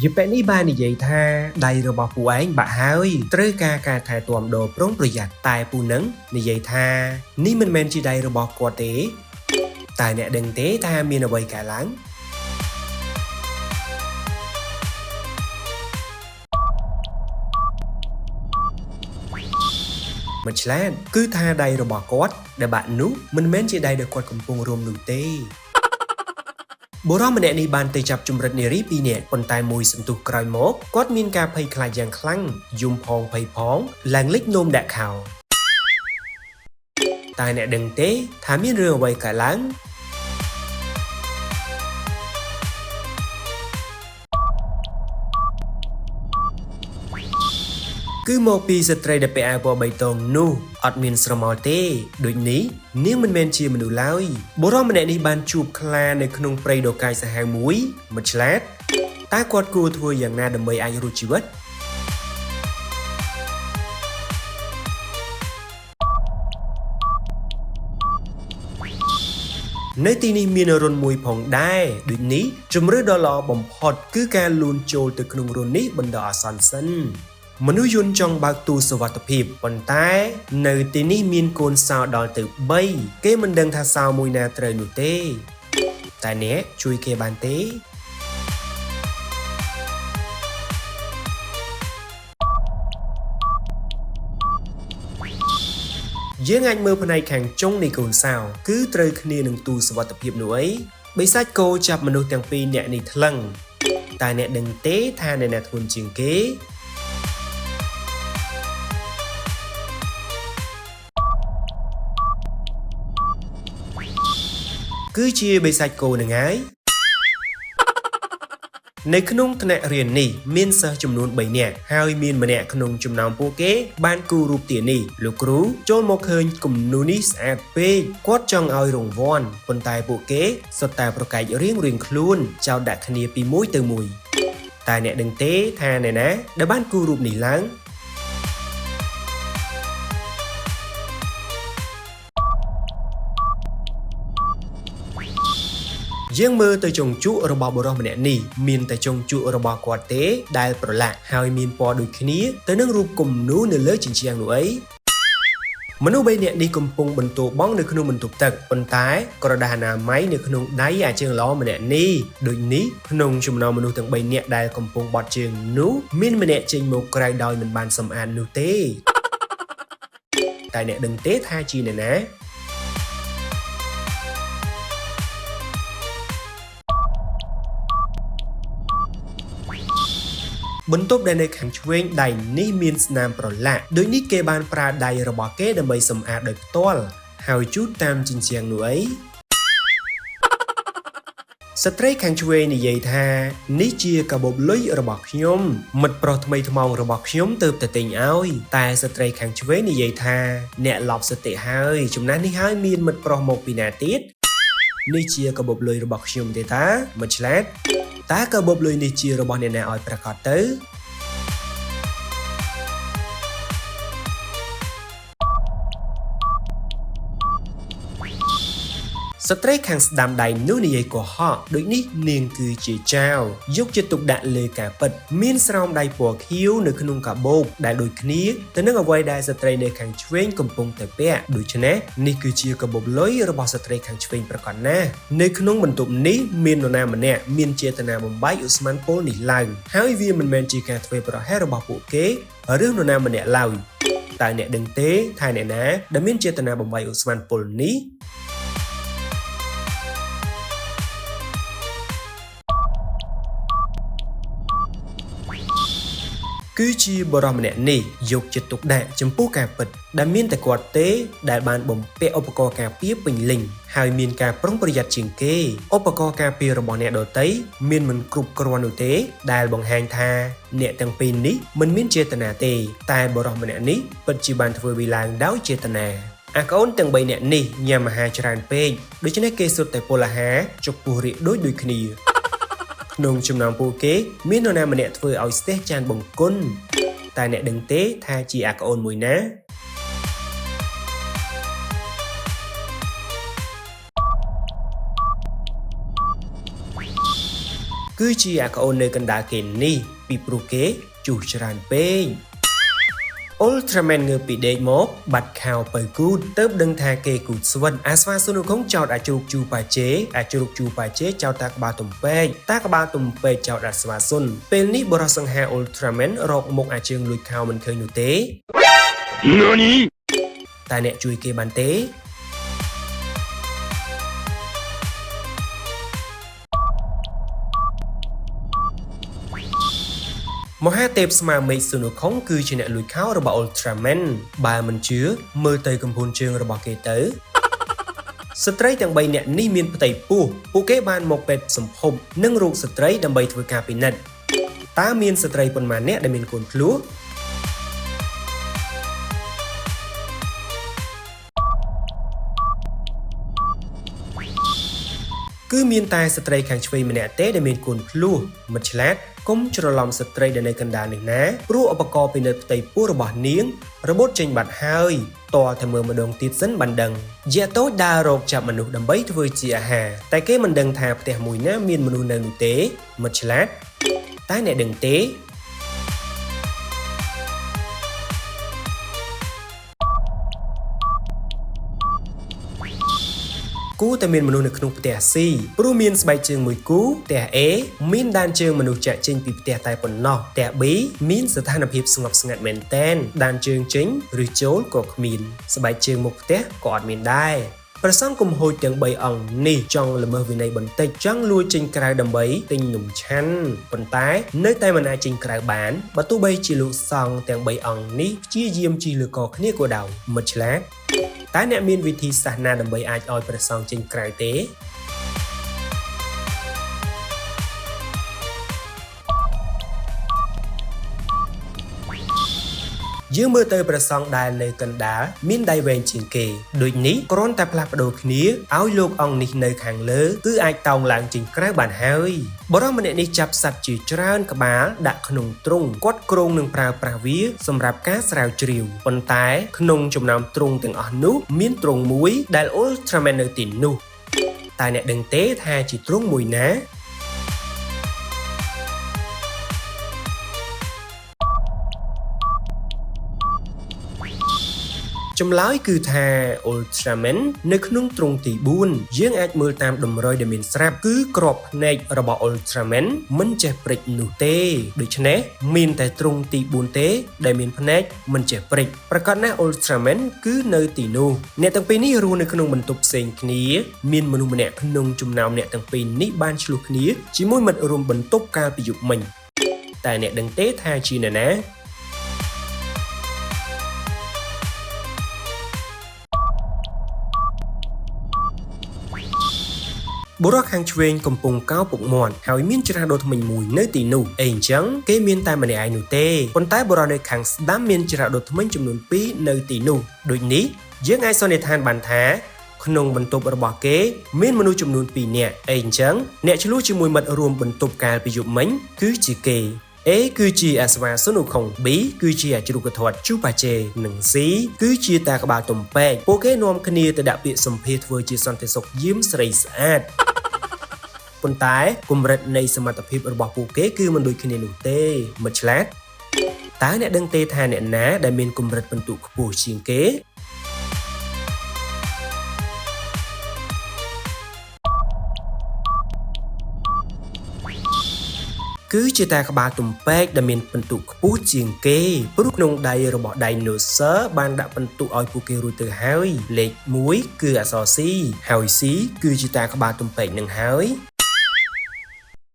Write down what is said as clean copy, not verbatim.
ជាពេលនេះបាននិយាយថាដៃរបស់ពួកឯងបាក់ហើយត្រូវការថែទាំដូរប្រុងប្រយ័ត្នតែពូនឹងនិយាយថានេះមិនមែនជាដៃរបស់គាត់ទេតែអ្នកដឹងទេថាមានអ្វីកើតឡើងមិនឆ្លាតគឺថាដៃរបស់គាត់ដែលបាក់នោះមិនមែនជាដៃដែលគាត់កំពុងរួមនោះទេបុរសម្នាក់នេះបានទៅចាប់ជំរិតនារី2នាក់ប៉ុន្តែមួយសន្ទុះក្រោយមកគាត់មានការភ័យខ្លាចយ៉ាងខ្លាំងយំផងភ័យផងឡើងលិចនោមដាក់ខោតែអ្នកដឹងទេថាមានរឿងអ្វីកើតឡើងគឺមកពីស្ត្រីដែលពាក់អាវពណ៌បៃតងនោះអត់មានស្រមោលទេដូចនេះនាងមិនមែនជាមនុស្សឡើយបុរសម្នាក់នេះបានជួបខ្លានៅក្នុងព្រៃដ៏កាចសាហាវមួយមិនឆ្លាតតើគាត់គួរធ្វើយ៉ាងណាដើម្បីអាចរួចជីវិតនៅទីនេះមានរន្ធមួយផងដែរដូចនេះជំរឿនដ៏ល្អបំផុតគឺការលូនចូលទៅក្នុងរន្ធនេះបណ្ដោះអាសន្នសិនមនុស្សយន្តចង់បើកទូសុវត្ថិភាពប៉ុន្តែនៅទីនេះមានកូនសោដល់ទៅ3គេមិនដឹងថាសោមួយណាត្រូវនោះទេតែអ្នកជួយគេបានទេយើងអាចមើលផ្នែកខាងចុងនៃកូនសោគឺត្រូវគ្នានឹងទូសុវត្ថិភាពនោះអីបិសាចគោចាប់មនុស្សទាំងពីរអ្នកនេះថ្លឹងតែអ្នកដឹងទេថាអ្នកណាធ្ងន់ជាងគេគឺជាបិសាចគោនឹងហើយនៅក្នុងថ្នាក់រៀននេះមានសិស្សចំនួន3នាក់ហើយមានម្នាក់ក្នុងចំណោមពួកគេបានគូររូបទានេះលោកគ្រូចូលមកឃើញគំនូរនេះស្អាតពេកគាត់ចង់ឲ្យរង្វាន់ប៉ុន្តែពួកគេសុទ្ធតែប្រកែករៀងខ្លួនចោទដាក់គ្នាពីមួយទៅមួយតែអ្នកដឹងទេថាអ្នកណាដែលបានគូររូបនេះឡើងយើងមើលទៅចុងជក់របស់បុរសម្នាក់នេះមានតែចុងជក់របស់គាត់ទេដែលប្រឡាក់ហើយមានពណ៌ដូចគ្នាទៅនឹងរូបគំនូរនៅលើជញ្ជាំងនោះអីមនុស្ស3នាក់នេះកំពុងបន្ទោបង់នៅក្នុងបន្ទប់ទឹកប៉ុន្តែក្រដាសអនាម័យនៅក្នុងដៃអាជើងល្អម្នាក់នេះដូចនេះក្នុងចំណោមមនុស្សទាំង3នាក់ដែលកំពុងបត់ជើងនោះមានម្នាក់ចេញមកក្រៅដោយមិនបានសម្អាតនោះទេតែអ្នកដឹងទេថាជាអ្នកណាបន្ទប់ដែលនៅខាងឆ្វេងដៃនេះមានស្នាមប្រឡាក់ដូចនេះគេបានប្រើដៃរបស់គេដើម្បីសម្អាតដោយផ្ទាល់ហើយជូតតាមជញ្ជាំងនោះអីស្ត្រីខាងឆ្វេងនិយាយថានេះជាកាបូបលុយរបស់ខ្ញុំមិត្តប្រុសថ្មីថ្មោងរបស់ខ្ញុំទើបតែទិញឲ្យតែស្ត្រីខាងឆ្វេងនិយាយថាអ្នកឡប់សតិហើយចំណាស់នេះហើយមានមិត្តប្រុសមកពីណាទៀតនេះជាកាបូបលុយរបស់ខ្ញុំទេតាមិនឆ្លាតតើកាបូបលុយនេះជារបស់អ្នកណាឲ្យប្រកាសទៅស្ត្រីខាងស្ដាំដៃនោះនិយាយកុហកដូចនេះនាងគឺជាចៅយកចិត្តទុកដាក់លើការពិតមានស្រោមដៃពណ៌ខៀវនៅក្នុងកាបូបដែលដូចគ្នាទៅនឹងអ្វីដែលស្ត្រីនៅខាងឆ្វេងកំពុងតែពាក់ដូច្នេះនេះគឺជាកាបូបលុយរបស់ស្ត្រីខាងឆ្វេងប្រកាសណាស់នៅក្នុងបន្ទប់នេះមាននរណាម្នាក់មានចេតនាបំបែកឧស្ម័នពុលនេះឡើងហើយវាមិនមែនជាការធ្វេសប្រហែសរបស់ពួកគេឬនរណាម្នាក់ឡើយតើអ្នកដឹងទេថាអ្នកណាដែលមានចេតនាបំបែកឧស្ម័នពុលនេះគឺជាបរិសម្នាក់នេះយកចិត្តទុកដាក់ចំពោះការពិតដែលមានតែគាត់ទេដែលបានបំពាក់ឧបករណ៍ការពារពេញលេញហើយមានការប្រុងប្រយ័ត្នជាងគេឧបករណ៍ការពាររបស់អ្នកដទៃមានមិនគ្រប់គ្រាន់នោះទេដែលបង្ហាញថាអ្នកទាំងពីរនេះមិនមានចេតនាទេតែបរិសម្នាក់នេះពិតជាបានធ្វើវាឡើងដោយចេតនាអាកូនទាំង3នាក់នេះញ៉ាំអាហារច្រើនពេកដូច្នេះគេសុទ្ធតែពលអាហារចុកពោះរាកដូចគ្នាក្នុងចំណោមពួកគេមាននរណាម្នាក់ធ្វើឲ្យស្ទះចានបង្គន់តែអ្នកដឹងទេថាជាអាកូនមួយណា គឺជាអាក្អូននៅកណ្ដាលគេនេះពីព្រោះគេជុះច្រើនពេក Ultraman ងើបពីដេកមកបាត់ខោបើគូតទៅដឹងថាគេគូតស្វិតអាស្វាស៊ុនរកងចោតអាជ្រូកជូប៉ាជេអាជ្រូកជូប៉ាជេចោតតាក្បាលទំពេកតាក្បាលទំពេកចោតអាស្វាស៊ុនពេលនេះបរិសង្ហា Ultraman រកមុខអាជើងលួចខោមិនឃើញនោះទេ NANI តែអ្នកជួយគេបានទេមហាទេពស្មាមេឃស៊ុនរខុងគឺជាអ្នកលួចខោរបស់ Ultraman បើមិនជឿមើលទៅកំពូលជើងរបស់គេទៅស្ត្រីទាំង3នាក់នេះមានផ្ទៃពោះពួកគេបានមកពេទ្យសម្ភពនិងរោគស្ត្រីដើម្បីធ្វើការពិនិត្យតើមានស្ត្រីប៉ុន្មានអ្នកដែលមានកូនភ្លោះគឺមានតែស្ត្រីខាងឆ្វេងម្នាក់ទេដែលមានកូនភ្លោះមិនឆ្លាតកុំច្រឡំស្ត្រីដែលនៅកណ្ដាលនេះណាព្រោះឧបករណ៍ពិនិត្យផ្ទៃពោះរបស់នាងរបូតចេញបាត់ហើយតើតែមើលម្ដងទៀតសិនបានដឹងយៈតូចដើររកចាប់មនុស្សដើម្បីធ្វើជាអាហារតែគេមិនដឹងថាផ្ទះមួយណាមានមនុស្សនៅនោះទេមិនឆ្លាតតែអ្នកដឹងទេគូតែមានមនុស្សនៅក្នុងផ្ទះ C ព្រោះមានស្បែកជើងមួយគូផ្ទះ A មានដានជើងមនុស្សចាក់ចេញពីផ្ទះតែប៉ុណ្ណោះផ្ទះ B មានស្ថានភាពស្ងប់ស្ងាត់មែនតែនដានជើងចេញឬចូលក៏គ្មានស្បែកជើងមុខផ្ទះក៏អត់មានដែរព្រះសង្ឃគំហូចទាំង3អង្គនេះចង់ល្មើសវិន័យបន្តិចចង់លួចចេញក្រៅដើម្បីទិញនំឆាន់ប៉ុន្តែនៅតែមិនអាចចេញក្រៅបានបើទោះបីជាលោកសង្ឃទាំង3អង្គនេះព្យាយាមជិះលើកគ្នាក៏ដោយមិនឆ្លាតតែអ្នកមានវិធីសាស្ត្រណាដើម្បីអាចឲ្យព្រះសង្ឃចេញក្រៅទេយើងមើលទៅព្រះសង្ឃដែលនៅកណ្ដាលមានដៃវែងជាងគេដូចនេះគ្រាន់តែផ្លាស់ប្ដូរគ្នាឲ្យលោកអង្គនេះនៅខាងលើគឺអាចតោងឡើងចេញក្រៅបានហើយបរិសម្នាក់នេះចាប់សត្វជាច្រើនក្បាលដាក់ក្នុងទ្រុងគាត់គ្រោងនឹងប្រើប្រាស់វាសម្រាប់ការស្រាវជ្រាវប៉ុន្តែក្នុងចំណោមទ្រុងទាំងអស់នោះមានទ្រុងមួយដែល Ultraman នៅទីនោះតែអ្នកដឹងទេថាជាទ្រុងមួយណាចម្លើយគឺថា Ultraman នៅក្នុងទ្រុងទី4យើងអាចមើលតាមតម្រុយដែលមានស្រាប់គឺក្របភ្នែករបស់ Ultraman មិនចេះព្រិចនោះទេដូច្នេះមានតែទ្រុងទី4ទេដែលមានភ្នែកមិនចេះព្រិចប្រកាសណាស់ Ultraman គឺនៅទីនោះអ្នកទាំងពីរនេះរស់នៅក្នុងបន្ទប់ផ្សេងគ្នាមានមនុស្សម្នាក់ក្នុងចំណោមអ្នកទាំងពីរនេះបានឆ្លោះគ្នាជាមួយមិត្តរួមបន្ទប់កាលពីយប់មិញតែអ្នកដឹងទេថាជានរណាបុរសខាងឆ្វេងកំពុងកោរពុកមាត់ហើយមានច្រាសដូរធ្មេញមួយនៅទីនោះអីអញ្ចឹងគេមានតែម្នាក់ឯងនោះទេប៉ុន្តែបុរសនៅខាងស្ដាំមានច្រាសដូរធ្មេញចំនួន2នៅទីនោះដូចនេះយើងអាចសន្និដ្ឋានបានថាក្នុងបន្ទប់របស់គេមានមនុស្សចំនួន2នាក់អីអញ្ចឹងអ្នកឆ្លោះជាមួយមិត្តរួមបន្ទប់កាលពីយប់មិញគឺជាគេ A គឺជាអាស្វាស៊ុនរខុង B គឺជាអាជ្រូកធាត់ជូប៉ាជេនិង C គឺជាតាក្បាលទំពេកពួកគេនាំគ្នាទៅដាក់ពាក្យសម្ភាសធ្វើជាសន្តិសុខយាមស្រីស្អាតប៉ុន្តែកម្រិតនៃសមត្ថភាពរបស់ពួកគេគឺមិនដូចគ្នានោះទេមិនឆ្លាតតើអ្នកដឹងទេថាអ្នកណាដែលមានកម្រិតពិន្ទុខ្ពស់ជាងគេគឺជាតាក្បាលទំពេកដែលមានពិន្ទុខ្ពស់ជាងគេព្រោះក្នុងដៃរបស់ Dinosaur បានដាក់ពិន្ទុឲ្យពួកគេរួចទៅហើយលេខ1គឺអក្សរ C ហើយ C គឺជាតាក្បាលទំពេកនឹងហើយ